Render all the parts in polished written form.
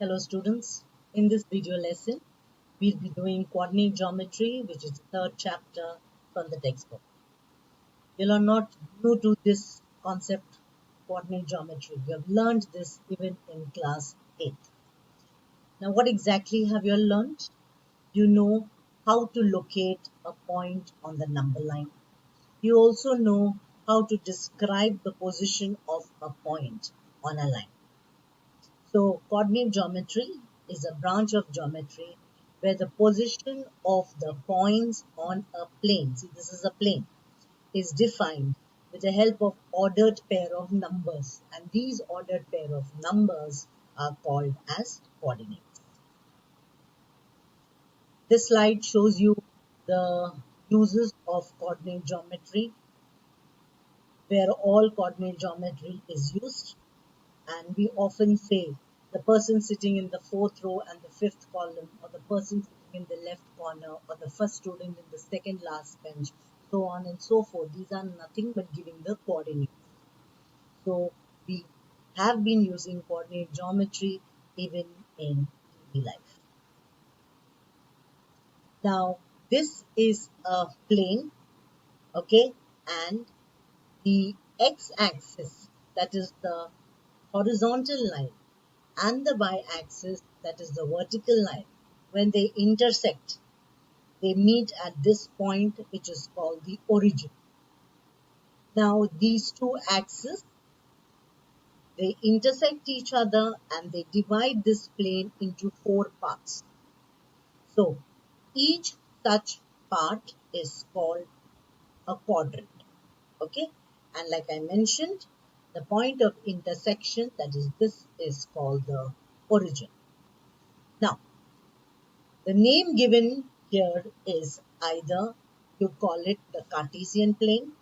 Hello students, in this video lesson, we'll be doing coordinate geometry, which is the third chapter from the textbook. You are not new to this concept, coordinate geometry. You have learned this even in class 8th. Now what exactly have you learned? You know how to locate a point on the number line. You also know how to describe the position of a point on a line. So coordinate geometry is a branch of geometry where the position of the points on a plane, see this is a plane, is defined with the help of ordered pair of numbers, and these ordered pair of numbers are called as coordinates. This slide shows you the uses of coordinate geometry, where all coordinate geometry is used. And we often say the person sitting in the fourth row and the fifth column, or the person sitting in the left corner, or the first student in the second last bench, so on and so forth. These are nothing but giving the coordinates. So we have been using coordinate geometry even in daily life. Now this is a plane, okay, and the x-axis, that is the horizontal line, and the y-axis, that is the vertical line, when they intersect, they meet at this point, which is called the origin. Now these two axes, they intersect each other and they divide this plane into four parts. So each such part is called a quadrant. Okay, and like I mentioned, the point of intersection, that is this, is called the origin. Now the name given here is either you call it the Cartesian plane,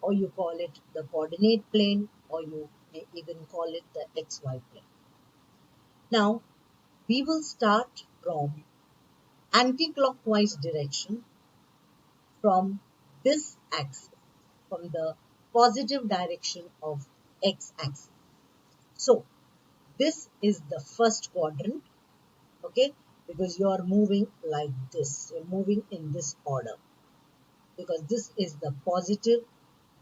or you call it the coordinate plane, or you may even call it the XY plane. Now we will start from anti-clockwise direction from this axis, from the positive direction of x-axis. So this is the first quadrant, okay, because you are moving like this, you're moving in this order, because this is the positive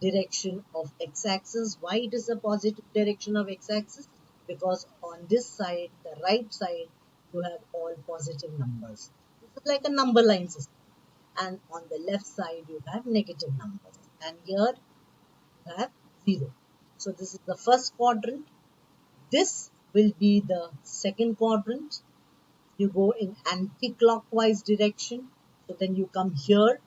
direction of x-axis. Why it is the positive direction of x-axis? Because on this side, the right side, you have all positive numbers. This is like a number line system. And on the left side, you have negative numbers. And here, you have 0. So this is the first quadrant. This will be the second quadrant. You go in anti-clockwise direction. So then you come here,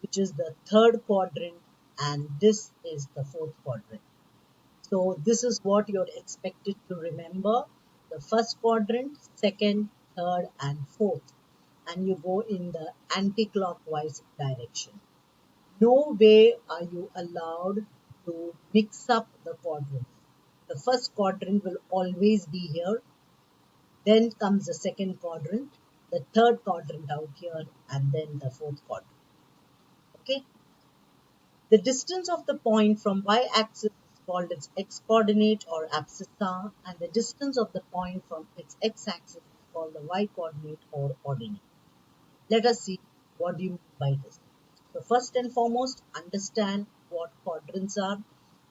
which is the third quadrant, and this is the fourth quadrant. So this is what you're expected to remember: the first quadrant, second, third, and fourth, and you go in the anti-clockwise direction. No way are you allowed to mix up the quadrants. The first quadrant will always be here, then comes the second quadrant, the third quadrant out here, and then the fourth quadrant. Okay. The distance of the point from y-axis is called its x-coordinate or abscissa, and the distance of the point from its x-axis is called the y-coordinate or ordinate. Let us see what do you mean by this. So first and foremost, understand what quadrants are.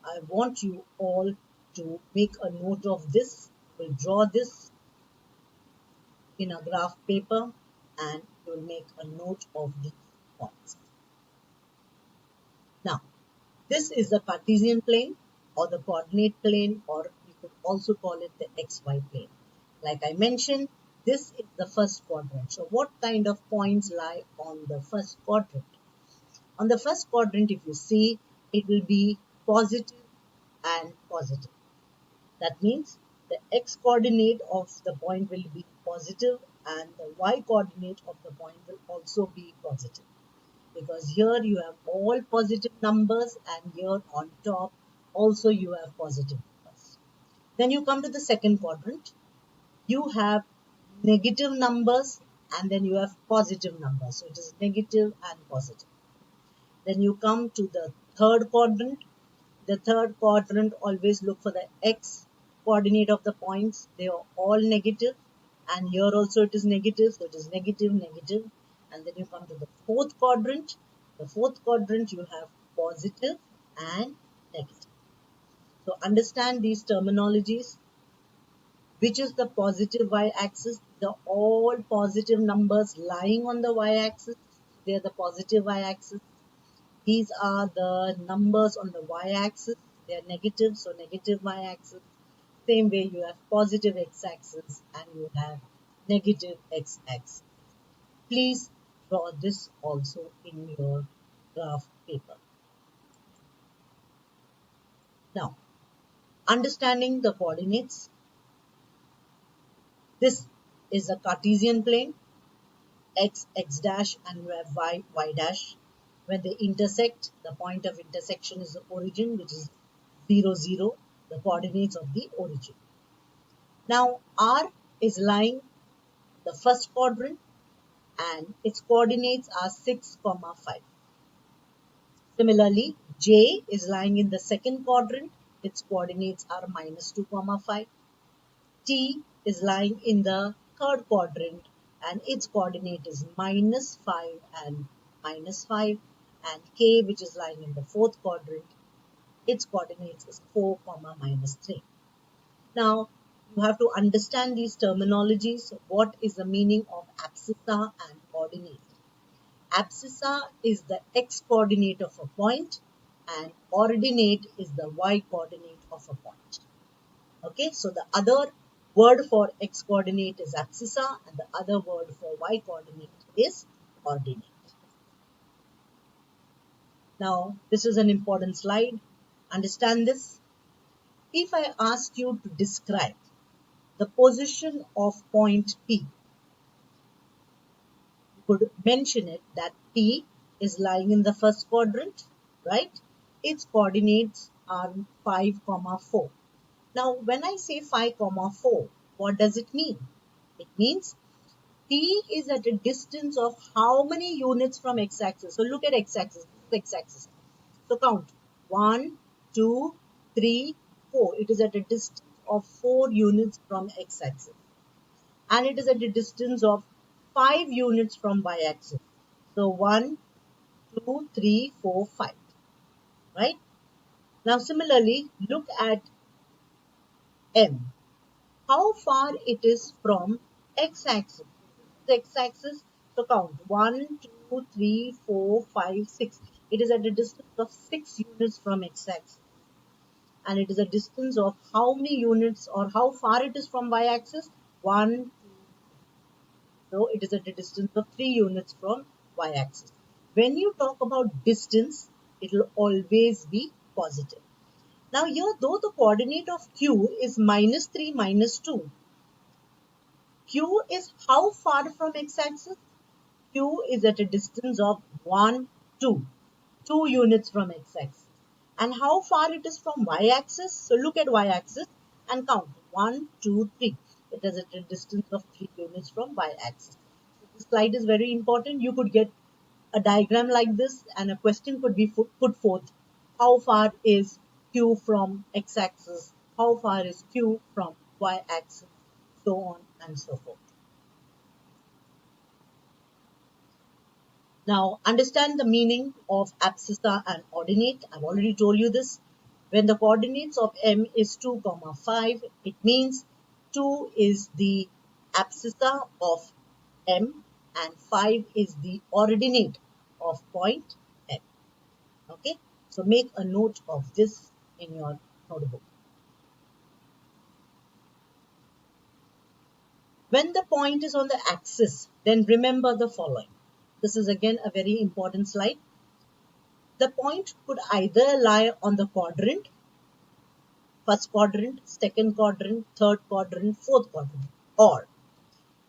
I want you all to make a note of this. We'll draw this in a graph paper and you'll make a note of these points. Now, this is the Cartesian plane or the coordinate plane, or you could also call it the XY plane. Like I mentioned, this is the first quadrant. So what kind of points lie on the first quadrant? On the first quadrant, if you see, it will be positive and positive. That means the x coordinate of the point will be positive and the y coordinate of the point will also be positive. Because here you have all positive numbers and here on top also you have positive numbers. Then you come to the second quadrant. You have negative numbers and then you have positive numbers. So it is negative and positive. Then you come to the third quadrant. The third quadrant, always look for the x coordinate of the points, they are all negative, and here also it is negative, so it is negative, negative. And then you come to the fourth quadrant. The fourth quadrant, you have positive and negative. So understand these terminologies. Which is the positive y-axis? The all positive numbers lying on the y-axis, they are the positive y-axis. These are the numbers on the y-axis, they are negative, so negative y-axis. Same way you have positive x-axis and you have negative x-axis. Please draw this also in your graph paper. Now, understanding the coordinates. This is a Cartesian plane, x, x dash, and you have y, y dash. When they intersect, the point of intersection is the origin, which is 0, 0, the coordinates of the origin. Now, R is lying the first quadrant and its coordinates are 6, 5. Similarly, J is lying in the second quadrant, its coordinates are -2, 5. T is lying in the third quadrant and its coordinate is -5 and -5, and K, which is lying in the fourth quadrant, its coordinates is 4, -3. Now, you have to understand these terminologies. What is the meaning of abscissa and ordinate? Abscissa is the x coordinate of a point and ordinate is the y coordinate of a point. Okay, so the other word for x coordinate is abscissa and the other word for y coordinate is ordinate. Now, this is an important slide. Understand this. If I ask you to describe the position of point P, you could mention it that P is lying in the first quadrant, right? Its coordinates are 5, 4. Now, when I say 5, 4, what does it mean? It means P is at a distance of how many units from x-axis? So look at x-axis. This is x-axis. So count 1, 2, 3, 4. It is at a distance of 4 units from x-axis. And it is at a distance of 5 units from y-axis. So 1, 2, 3, 4, 5. Right? Now similarly, look at M. How far it is from x-axis? X-axis, so count 1, 2, 3, 4, 5, 6. It is at a distance of 6 units from x-axis. And it is a distance of how many units or how far it is from y-axis? 1, 2, 3. So it is at a distance of 3 units from y-axis. When you talk about distance, it will always be positive. Now here, though the coordinate of Q is -3, -2, Q is how far from x-axis? Q is at a distance of 1, 2. 2 units from x-axis. And how far it is from y-axis? So look at y-axis and count 1, 2, 3. It is at a distance of 3 units from y-axis. So this slide is very important. You could get a diagram like this and a question could be put forth. How far is Q from x-axis? How far is Q from y-axis? So on and so forth. Now, understand the meaning of abscissa and ordinate. I've already told you this. When the coordinates of M is 2, 5, it means 2 is the abscissa of M and 5 is the ordinate of point M. Okay, so make a note of this in your notebook. When the point is on the axis, then remember the following. This is again a very important slide. The point could either lie on the quadrant, first quadrant, second quadrant, third quadrant, fourth quadrant, or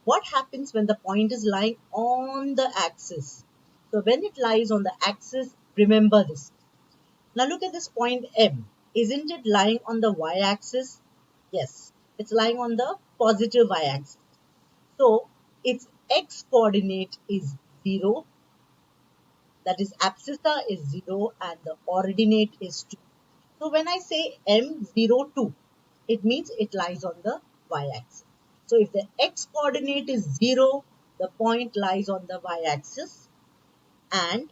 what happens when the point is lying on the axis? So when it lies on the axis, remember this. Now look at this point M. Isn't it lying on the y-axis? Yes, it's lying on the positive y-axis. So its x coordinate is 0. That is abscissa is 0 and the ordinate is 2. So when I say M0, 2, it means it lies on the y-axis. So if the x coordinate is 0, the point lies on the y-axis. And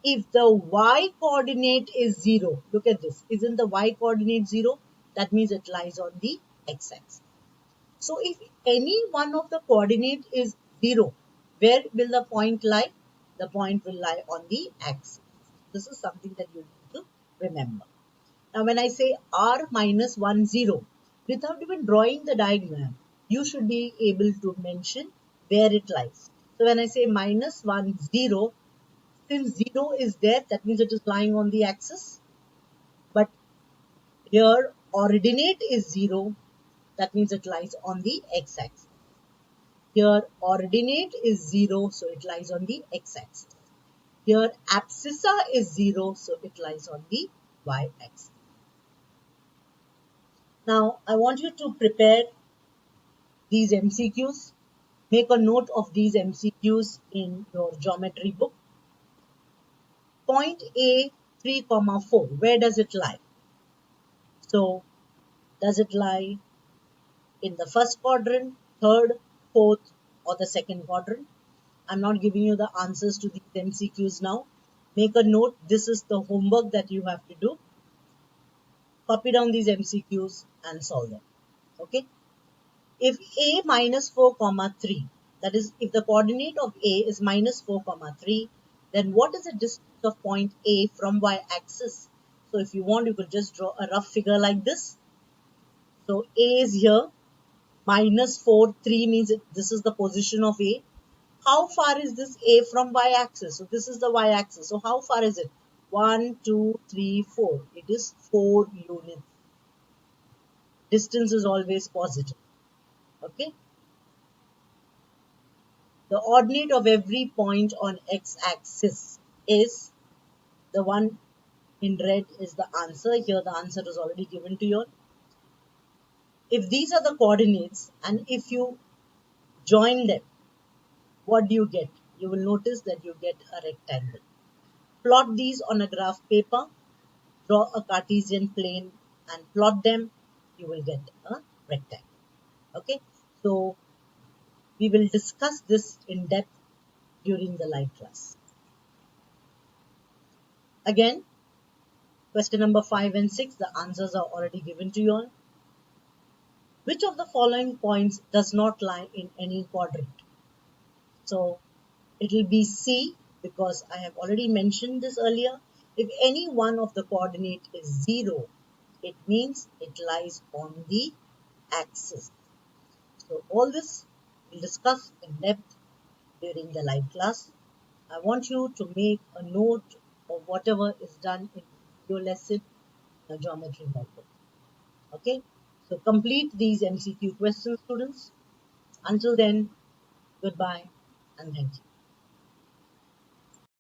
if the y coordinate is 0, look at this, isn't the y coordinate 0? That means it lies on the x-axis. So if any one of the coordinate is 0, where will the point lie? The point will lie on the axis. This is something that you need to remember. Now when I say r minus 1, 0, without even drawing the diagram, you should be able to mention where it lies. So when I say minus 1, 0, since 0 is there, that means it is lying on the axis. But here ordinate is 0, that means it lies on the x-axis. Here ordinate is 0, so it lies on the x-axis. Here abscissa is 0, so it lies on the y-axis. Now I want you to prepare these MCQs. Make a note of these MCQs in your geometry book. Point A, 3, 4, where does it lie? So does it lie in the first quadrant, third, fourth, or the second quadrant? I'm not giving you the answers to these MCQs now. Make a note. This is the homework that you have to do. Copy down these MCQs and solve them. Okay. If a minus 4, 3, that is, if the coordinate of a is minus 4, 3, then what is the distance of point A from y-axis? So if you want, you could just draw a rough figure like this. So A is here, minus 4, 3 means this is the position of A. How far is this A from y-axis? So this is the y-axis. So how far is it? 1, 2, 3, 4. It is 4 units. Distance is always positive. Okay. The ordinate of every point on x-axis is the one in red is the answer. Here the answer is already given to you. If these are the coordinates and if you join them, what do you get? You will notice that you get a rectangle. Plot these on a graph paper, draw a Cartesian plane and plot them, you will get a rectangle. Okay, so we will discuss this in depth during the live class. Again, question number 5 and 6, the answers are already given to you all. Which of the following points does not lie in any quadrant? So it will be C, because I have already mentioned this earlier. If any one of the coordinate is 0, it means it lies on the axis. So all this we'll discuss in depth during the live class. I want you to make a note of whatever is done in your lesson in your geometry notebook. Okay, so complete these MCQ questions, students. Until then, goodbye and thank you.